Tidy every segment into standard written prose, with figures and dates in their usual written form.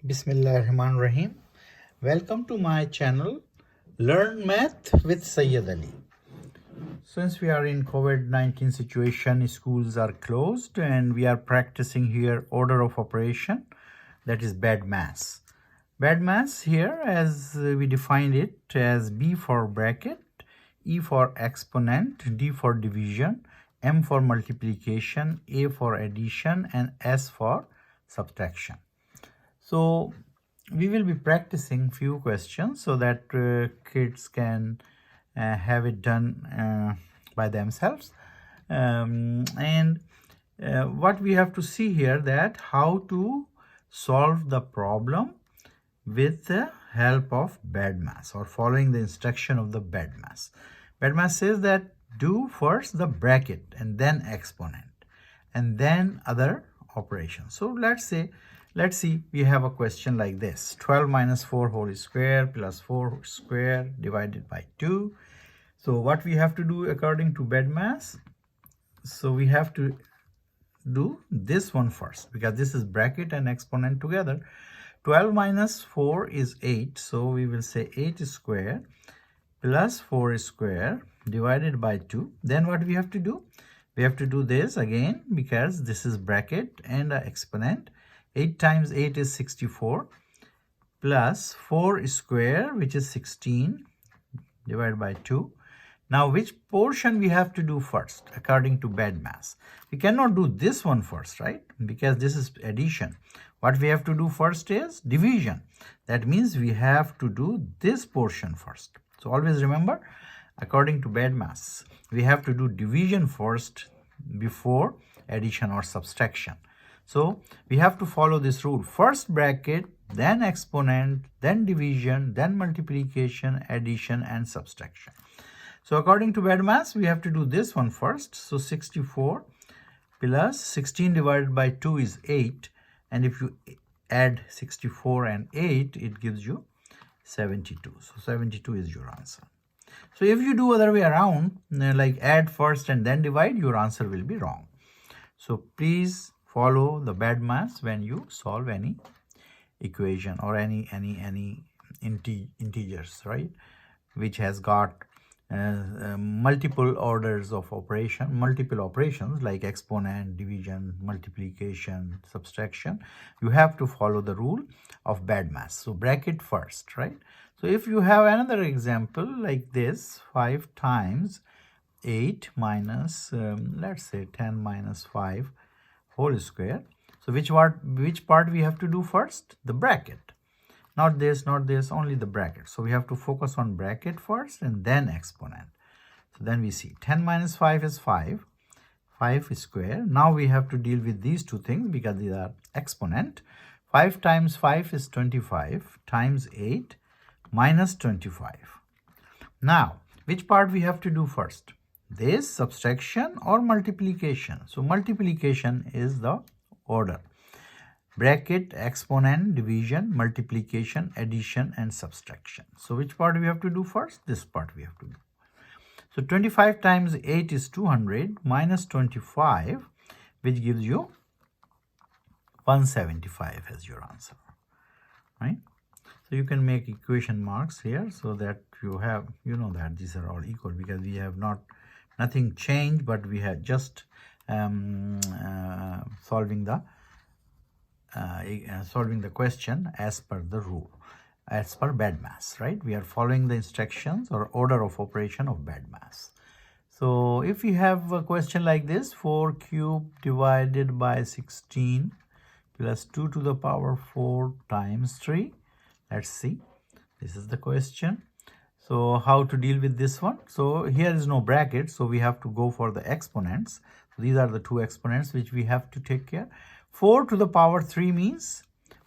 Bismillahirrahmanirrahim. Welcome to my channel Learn Math with Syed Ali. Since we are in COVID-19 situation, schools are closed and we are practicing here order of operation, that is BEDMAS. BEDMAS here, as we defined it as B for bracket, E for exponent, D for division, M for multiplication, A for addition, and S for subtraction. So we will be practicing few questions so that kids can have it done by themselves. What we have to see here, that how to solve the problem with the help of BEDMAS or following the instruction of the BEDMAS. BEDMAS says that do first the bracket and then exponent and then other operations. So let's see, we have a question like this: 12 minus 4 whole square plus 4 square divided by 2. So what we have to do according to BEDMAS, so we have to do this one first because this is bracket and exponent together. 12 minus 4 is 8, so we will say 8 square plus 4 square divided by 2. Then what we have to do? We have to do this again because this is bracket and exponent. 8 times 8 is 64 plus 4 square, which is 16, divided by 2. Now, which portion we have to do first according to BEDMAS? We cannot do this one first, right? Because this is addition. What we have to do first is division. That means we have to do this portion first. So always remember, according to BEDMAS, we have to do division first before addition or subtraction. So we have to follow this rule: first bracket, then exponent, then division, then multiplication, addition, and subtraction. So according to BEDMAS, we have to do this one first. So 64 plus 16 divided by 2 is 8. And if you add 64 and 8, it gives you 72. So 72 is your answer. So if you do other way around, like add first and then divide, your answer will be wrong. So please follow the BEDMAS when you solve any equation or any integers, right, which has got multiple orders of operation, multiple operations like exponent, division, multiplication, subtraction. You have to follow the rule of BEDMAS. So bracket first, right? So if you have another example like this: 5 times 8 minus let's say 10 minus 5 whole square. So which part we have to do first? The bracket. Not this, only the bracket. So we have to focus on bracket first and then exponent. So then we see 10 minus 5 is 5 square. Now we have to deal with these two things because these are exponent. 5 times 5 is 25 times 8 minus 25. Now, which part we have to do first? This, subtraction, or multiplication? So multiplication is the order: bracket, exponent, division, multiplication, addition, and subtraction. So which part we have to do first? This part we have to do. So 25 times 8 is 200 minus 25, which gives you 175 as your answer, right? So you can make equation marks here so that you have, you know that these are all equal because we have nothing changed, but we have just solving the question as per the rule, as per BEDMAS, right? We are following the instructions or order of operation of BEDMAS. So if you have a question like this: 4 cubed divided by 16 plus 2 to the power 4 times 3. Let's see. This is the question. So how to deal with this one? So here is no bracket, so we have to go for the exponents. So these are the two exponents which we have to take care. 4 to the power 3 means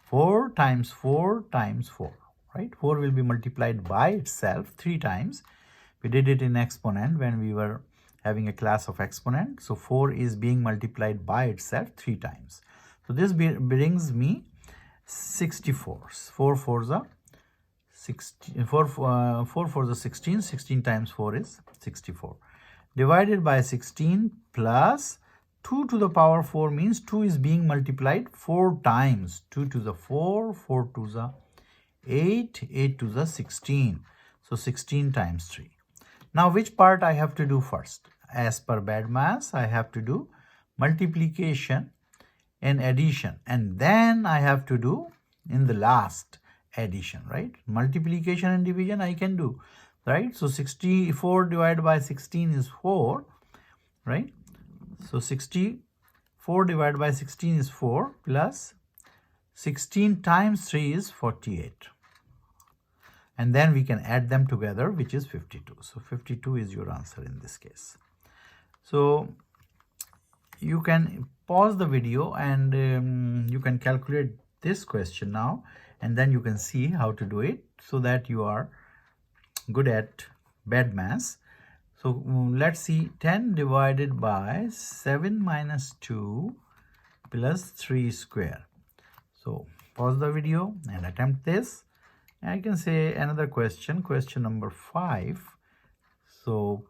4 times 4 times 4, right? 4 will be multiplied by itself 3 times. We did it in exponent when we were having a class of exponent. So 4 is being multiplied by itself 3 times. So this brings me 64. 4 fours are 16, 4 fours are 16 times 4 is 64, divided by 16 plus 2 to the power 4 means 2 is being multiplied 4 times. 2 to the 4, 4 to the 8, 8 to the 16. So 16 times 3. Now which part I have to do first? As per BEDMAS, I have to do multiplication and addition, and then I have to do in the last addition, right? Multiplication and division I can do, right? So 64 divided by 16 is 4, right? So 64 divided by 16 is 4 plus 16 times 3 is 48. And then we can add them together, which is 52. So 52 is your answer in this case. So you can pause the video and you can calculate this question now, and then you can see how to do it so that you are good at BEDMAS. So let's see, 10 divided by 7 minus 2 plus 3 square. So pause the video and attempt this. I can say another question, question number 5. So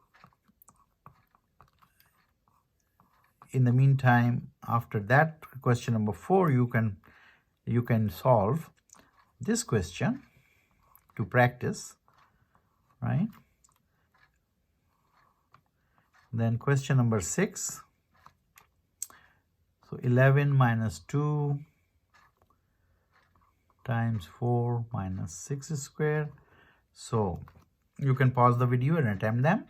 in the meantime, after that question number 4, you can solve this question to practice, right? Then question number 6. So 11 minus 2 times 4 minus 6 square. So you can pause the video and attempt them.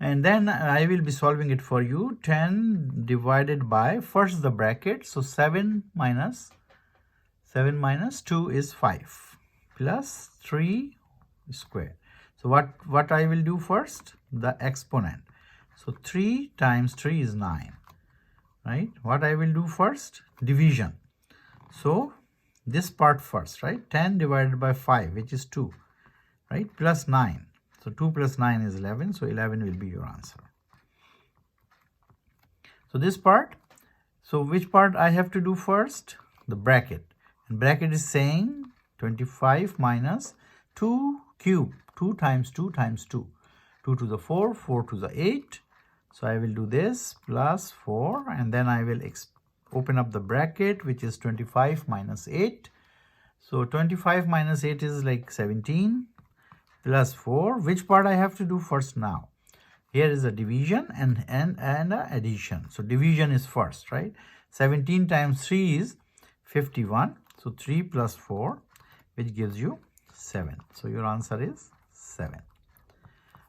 And then I will be solving it for you. 10 divided by, first the bracket, so 7 minus 2 is 5 plus 3 square. So what I will do first? The exponent. So 3 times 3 is 9, right? What I will do first? Division. So this part first, right? 10 divided by 5, which is 2, right? Plus 9. So 2 plus 9 is 11. So 11 will be your answer. So this part, so which part I have to do first? The bracket. And bracket is saying 25 minus 2 cube. 2 times 2 times 2. 2 to the 4, 4 to the 8. So I will do this plus 4, and then I will open up the bracket, which is 25 minus 8. So 25 minus 8 is like 17 plus 4. Which part I have to do first now? Here is a division and a addition. So division is first, right? 17 times 3 is 51. So 3 plus 4, which gives you 7. So your answer is 7.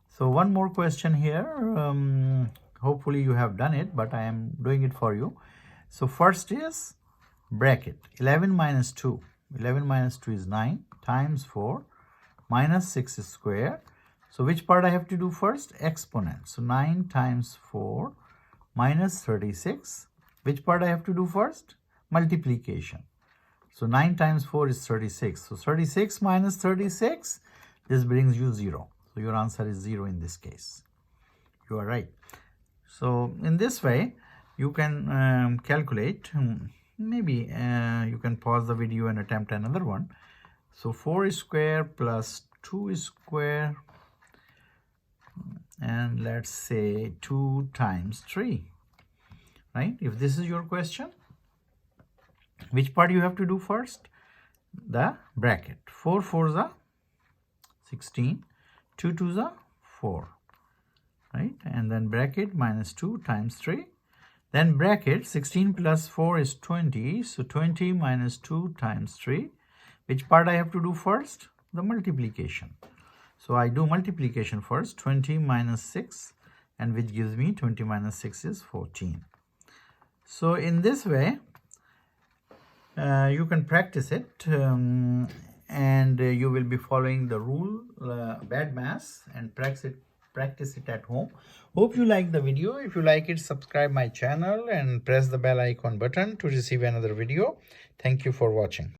So one more question here. Hopefully you have done it, but I am doing it for you. So first is bracket. 11 minus 2. 11 minus 2 is 9 times 4 minus 6 square. So which part I have to do first? Exponent. So 9 times 4 minus 36. Which part I have to do first? Multiplication. So 9 times 4 is 36. So 36 minus 36, this brings you 0. So your answer is 0 in this case. You are right. So in this way, you can calculate. Maybe you can pause the video and attempt another one. So 4 square plus 2 square, and let's say 2 times 3, right? If this is your question, which part you have to do first? The bracket. 4 4s are 16, 2 2s are 4, right? And then bracket minus 2 times 3. Then bracket 16 plus 4 is 20. So 20 minus 2 times 3. Which part I have to do first? The multiplication. So I do multiplication first. 20 minus 6, and which gives me 20 minus 6 is 14. So in this way, you can practice it, and you will be following the rule BEDMAS and practice it at home. Hope you like the video. If you like it, subscribe my channel and press the bell icon button to receive another video. Thank you for watching.